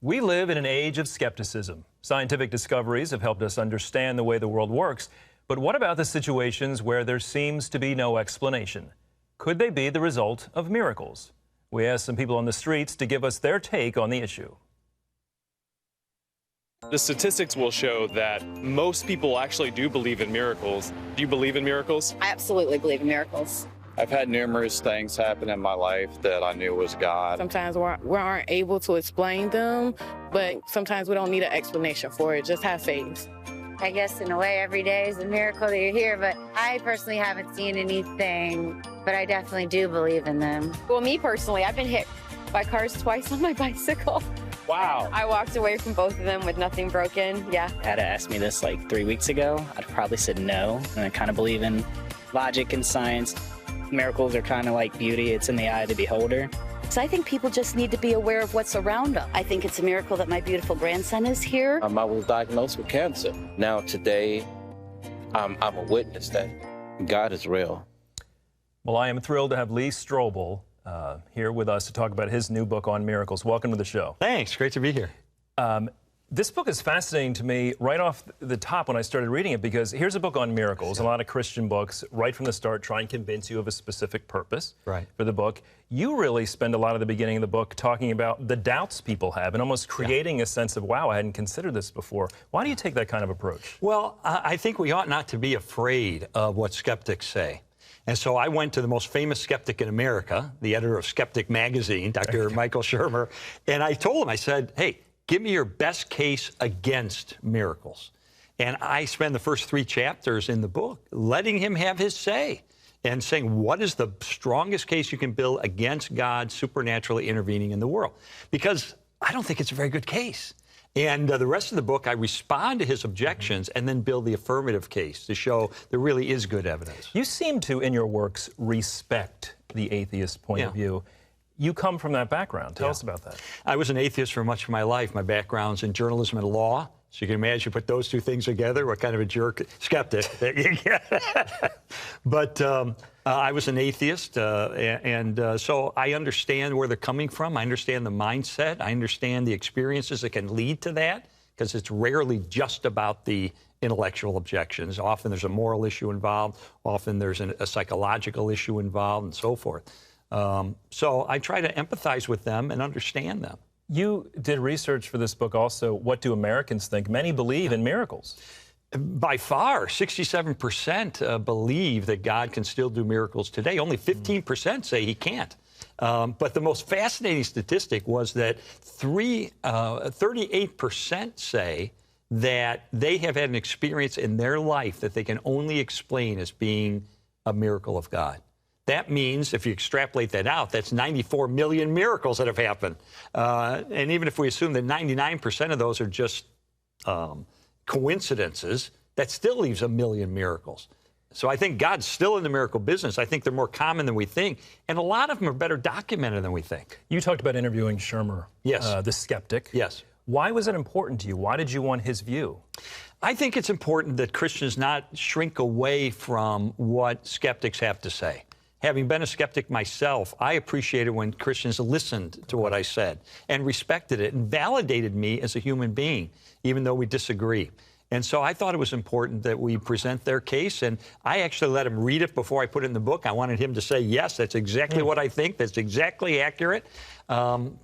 We live in an age of skepticism. Scientific discoveries have helped us understand the way the world works. But what about the situations where there seems to be no explanation? Could they be the result of miracles? We asked some people on the streets to give us their take on the issue. The statistics will show that most people actually do believe in miracles. Do you believe in miracles? I absolutely believe in miracles. I've had numerous things happen in my life that I knew was God. Sometimes we aren't able to explain them, but sometimes we don't need an explanation for it. Just have faith. I guess in a way every day is a miracle that you're here, but I personally haven't seen anything, but I definitely do believe in them. Well, me personally, I've been hit by cars twice on my bicycle. Wow. I walked away from both of them with nothing broken. Yeah. Had to ask me this like 3 weeks ago, I'd probably said no. And I kind of believe in logic and science. Miracles are kind of like beauty. It's in the eye of the beholder. So I think people just need to be aware of what's around them. I think it's a miracle that my beautiful grandson is here. I was diagnosed with cancer. Now today, I'm a witness that God is real. Well, I am thrilled to have Lee Strobel here with us to talk about his new book on miracles. Welcome to the show. Thanks. Great to be here. This book is fascinating to me right off the top when I started reading it, because here's a book on miracles. A lot of Christian books, right from the start, try and convince you of a specific purpose for the book. You really spend a lot of the beginning of the book talking about the doubts people have and almost creating a sense of, wow, I hadn't considered this before. Why do you take that kind of approach? Well, I think we ought not to be afraid of what skeptics say. And so I went to the most famous skeptic in America, the editor of Skeptic magazine, Dr. Michael Shermer, and I told him, I said, hey, give me your best case against miracles. And I spend the first 3 chapters in the book letting him have his say and saying, what is the strongest case you can build against God supernaturally intervening in the world? Because I don't think it's a very good case. And the rest of the book, I respond to his objections and then build the affirmative case to show there really is good evidence. You seem to, in your works, respect the atheist point of view. You come from that background. Tell us about that. I was an atheist for much of my life. My background's in journalism and law. So you can imagine, put those 2 things together, what kind of a jerk skeptic that you get. But I was an atheist, so I understand where they're coming from. I understand the mindset. I understand the experiences that can lead to that, because it's rarely just about the intellectual objections. Often there's a moral issue involved. Often there's a psychological issue involved, and so forth. So I try to empathize with them and understand them. You did research for this book also. What do Americans think? Many believe in miracles. By far, 67% believe that God can still do miracles today. Only 15% say he can't. But the most fascinating statistic was that 38% say that they have had an experience in their life that they can only explain as being a miracle of God. That means, if you extrapolate that out, that's 94 million miracles that have happened. And even if we assume that 99% of those are just coincidences, that still leaves 1 million miracles. So I think God's still in the miracle business. I think they're more common than we think, and a lot of them are better documented than we think. You talked about interviewing Shermer, the skeptic. Yes. Why was it important to you? Why did you want his view? I think it's important that Christians not shrink away from what skeptics have to say. Having been a skeptic myself, I appreciated when Christians listened to what I said and respected it and validated me as a human being, even though we disagree. And so I thought it was important that we present their case, and I actually let him read it before I put it in the book. I wanted him to say, yes, that's exactly what I think, that's exactly accurate,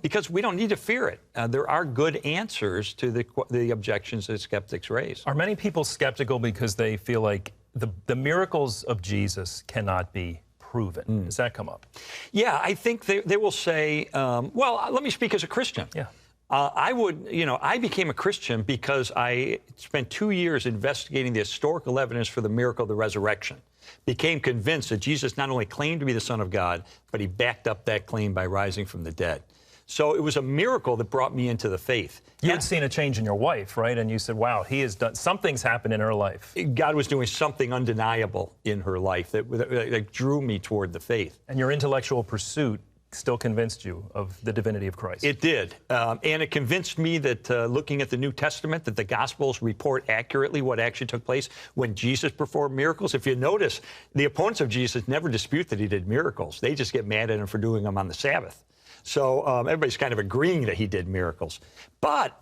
because we don't need to fear it. There are good answers to the objections that skeptics raise. Are many people skeptical because they feel like the miracles of Jesus cannot be proven? Does that come up? Yeah, I think they will say, well, let me speak as a Christian. Yeah. I became a Christian because I spent 2 years investigating the historical evidence for the miracle of the resurrection. Became convinced that Jesus not only claimed to be the Son of God, but he backed up that claim by rising from the dead. So it was a miracle that brought me into the faith. You had seen a change in your wife, right? And you said, wow, he has done, something's happened in her life. God was doing something undeniable in her life that drew me toward the faith. And your intellectual pursuit still convinced you of the divinity of Christ. It did. And it convinced me that looking at the New Testament, that the Gospels report accurately what actually took place when Jesus performed miracles. If you notice, the opponents of Jesus never dispute that he did miracles. They just get mad at him for doing them on the Sabbath. So everybody's kind of agreeing that he did miracles. But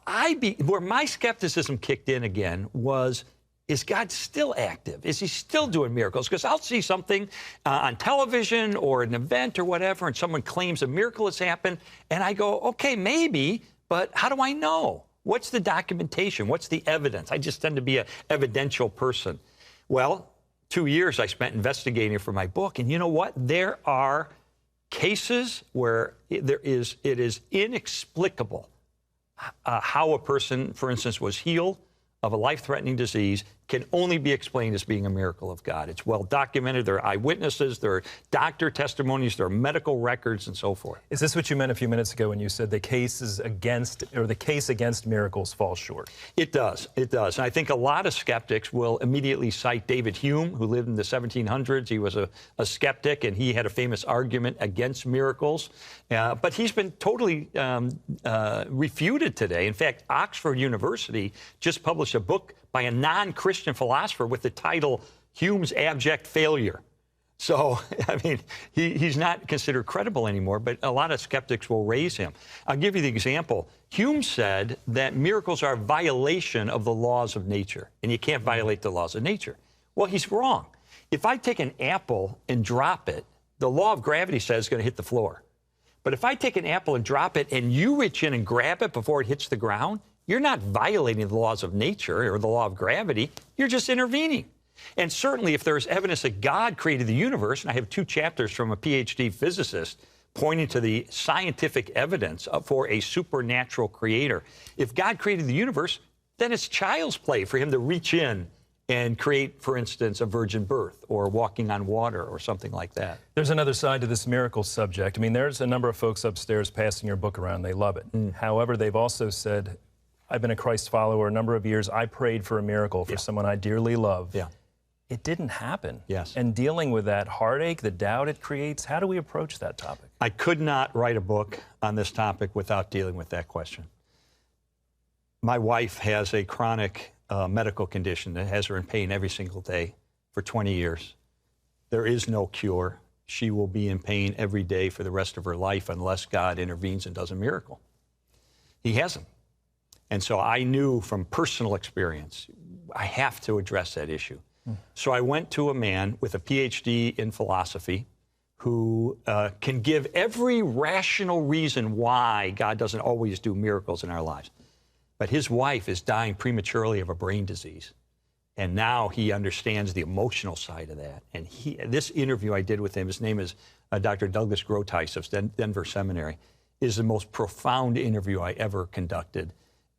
where my skepticism kicked in again was, is God still active? Is he still doing miracles? Because I'll see something on television or an event or whatever, and someone claims a miracle has happened, and I go, okay, maybe, but how do I know? What's the documentation? What's the evidence? I just tend to be an evidential person. Well, 2 years I spent investigating for my book, and you know what? There are cases where it is inexplicable how a person, for instance, was healed of a life-threatening disease can only be explained as being a miracle of God. It's well documented. There are eyewitnesses, there are doctor testimonies, there are medical records, and so forth. Is this what you meant a few minutes ago when you said the case against miracles falls short? It does. It does. And I think a lot of skeptics will immediately cite David Hume, who lived in the 1700s. He was a skeptic, and he had a famous argument against miracles. But he's been totally refuted today. In fact, Oxford University just published a book by a non-Christian philosopher with the title Hume's Abject Failure. So, I mean, he's not considered credible anymore, but a lot of skeptics will raise him. I'll give you the example. Hume said that miracles are a violation of the laws of nature, and you can't violate the laws of nature. Well, he's wrong. If I take an apple and drop it, the law of gravity says it's going to hit the floor. But if I take an apple and drop it and you reach in and grab it before it hits the ground, you're not violating the laws of nature or the law of gravity. You're just intervening. And certainly if there's evidence that God created the universe, and I have 2 chapters from a PhD physicist pointing to the scientific evidence for a supernatural creator. If God created the universe, then it's child's play for him to reach in and create, for instance, a virgin birth or walking on water or something like that. There's another side to this miracle subject. I mean, there's a number of folks upstairs passing your book around. They love it. However, they've also said, I've been a Christ follower a number of years. I prayed for a miracle for someone I dearly love. Yeah. It didn't happen. Yes. And dealing with that heartache, the doubt it creates, how do we approach that topic? I could not write a book on this topic without dealing with that question. My wife has a chronic medical condition that has her in pain every single day for 20 years. There is no cure. She will be in pain every day for the rest of her life unless God intervenes and does a miracle. He hasn't. And so I knew from personal experience, I have to address that issue. So I went to a man with a PhD in philosophy who can give every rational reason why God doesn't always do miracles in our lives. But his wife is dying prematurely of a brain disease. And now he understands the emotional side of that. And this interview I did with him, his name is Dr. Douglas Grote of Denver Seminary, is the most profound interview I ever conducted.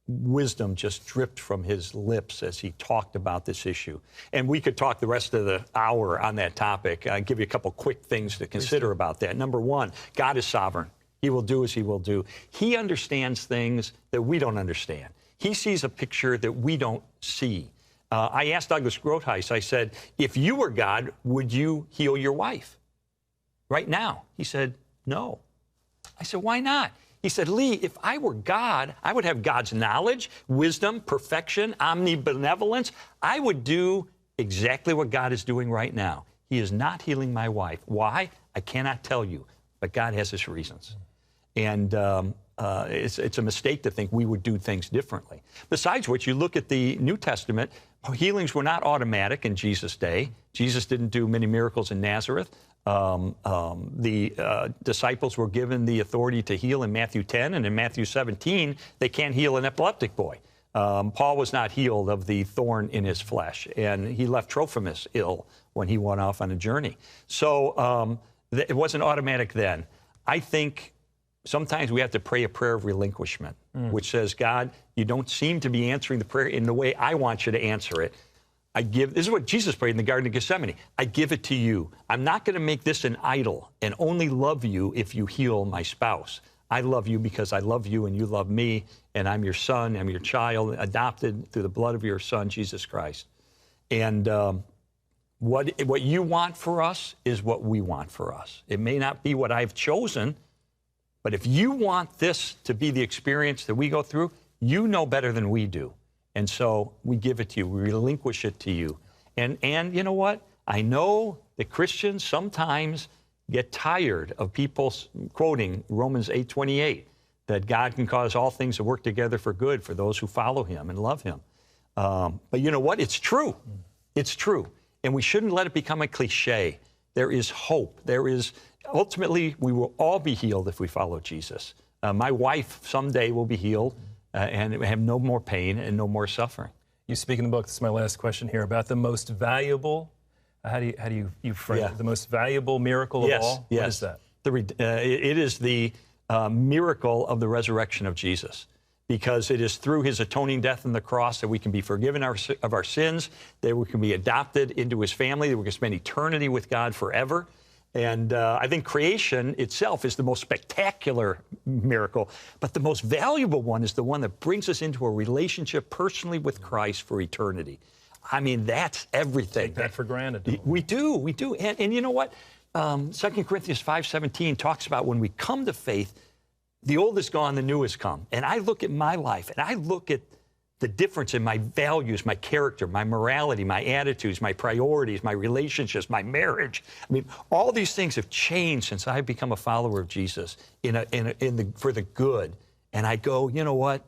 Wisdom just dripped from his lips as he talked about this issue. And we could talk the rest of the hour on that topic. I'll give you a couple quick things to consider about that. Number one, God is sovereign. He will do as he will do. He understands things that we don't understand. He sees a picture that we don't see. I asked Douglas Grote, I said, if you were God, would you heal your wife right now? He said, no. I said, why not? He said, Lee, if I were God, I would have God's knowledge, wisdom, perfection, omnibenevolence. I would do exactly what God is doing right now. He is not healing my wife. Why? I cannot tell you, but God has his reasons. And it's a mistake to think we would do things differently. Besides which, you look at the New Testament, healings were not automatic in Jesus' day. Jesus didn't do many miracles in Nazareth. The disciples were given the authority to heal in Matthew 10, and in Matthew 17, they can't heal an epileptic boy. Paul was not healed of the thorn in his flesh, and he left Trophimus ill when he went off on a journey. So it wasn't automatic then. I think sometimes we have to pray a prayer of relinquishment, which says, God, you don't seem to be answering the prayer in the way I want you to answer it. This is what Jesus prayed in the Garden of Gethsemane. I give it to you. I'm not going to make this an idol and only love you if you heal my spouse. I love you because I love you and you love me, and I'm your son, I'm your child, adopted through the blood of your son, Jesus Christ. And what you want for us is what we want for us. It may not be what I've chosen, but if you want this to be the experience that we go through, you know better than we do. And so we give it to you. We relinquish it to you. And you know what? I know that Christians sometimes get tired of people quoting Romans 8:28, that God can cause all things to work together for good for those who follow him and love him. But you know what? It's true. It's true. And we shouldn't let it become a cliche. There is hope. Ultimately, we will all be healed if we follow Jesus. My wife someday will be healed and have no more pain and no more suffering. You speak in the book, this is my last question here, about the most valuable, how do you frame it? The most valuable miracle of all? Yes. What is that? It is the miracle of the resurrection of Jesus, because it is through his atoning death on the cross that we can be forgiven of our sins, that we can be adopted into his family, that we can spend eternity with God forever. And I think creation itself is the most spectacular miracle, but the most valuable one is the one that brings us into a relationship personally with Christ for eternity. I mean, that's everything. Take that for granted. We do. And you know what? 2 Corinthians 5:17 talks about when we come to faith, the old is gone, the new has come. And I look at my life, and I look at the difference in my values, my character, my morality, my attitudes, my priorities, my relationships, my marriage. I mean, all these things have changed since I've become a follower of Jesus for the good. And I go, you know what?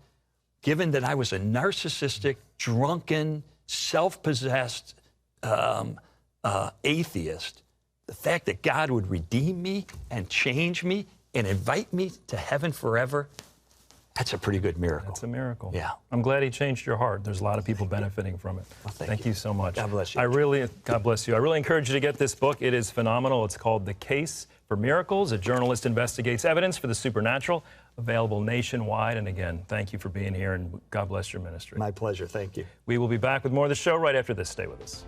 Given that I was a narcissistic, drunken, self-possessed atheist, the fact that God would redeem me and change me and invite me to heaven forever, that's a pretty good miracle. That's a miracle. Yeah. I'm glad he changed your heart. There's a lot of people benefiting from it. Well, thank you so much. God bless you. God bless you. I really encourage you to get this book. It is phenomenal. It's called The Case for Miracles. A journalist investigates evidence for the supernatural. Available nationwide. And again, thank you for being here, and God bless your ministry. My pleasure. Thank you. We will be back with more of the show right after this. Stay with us.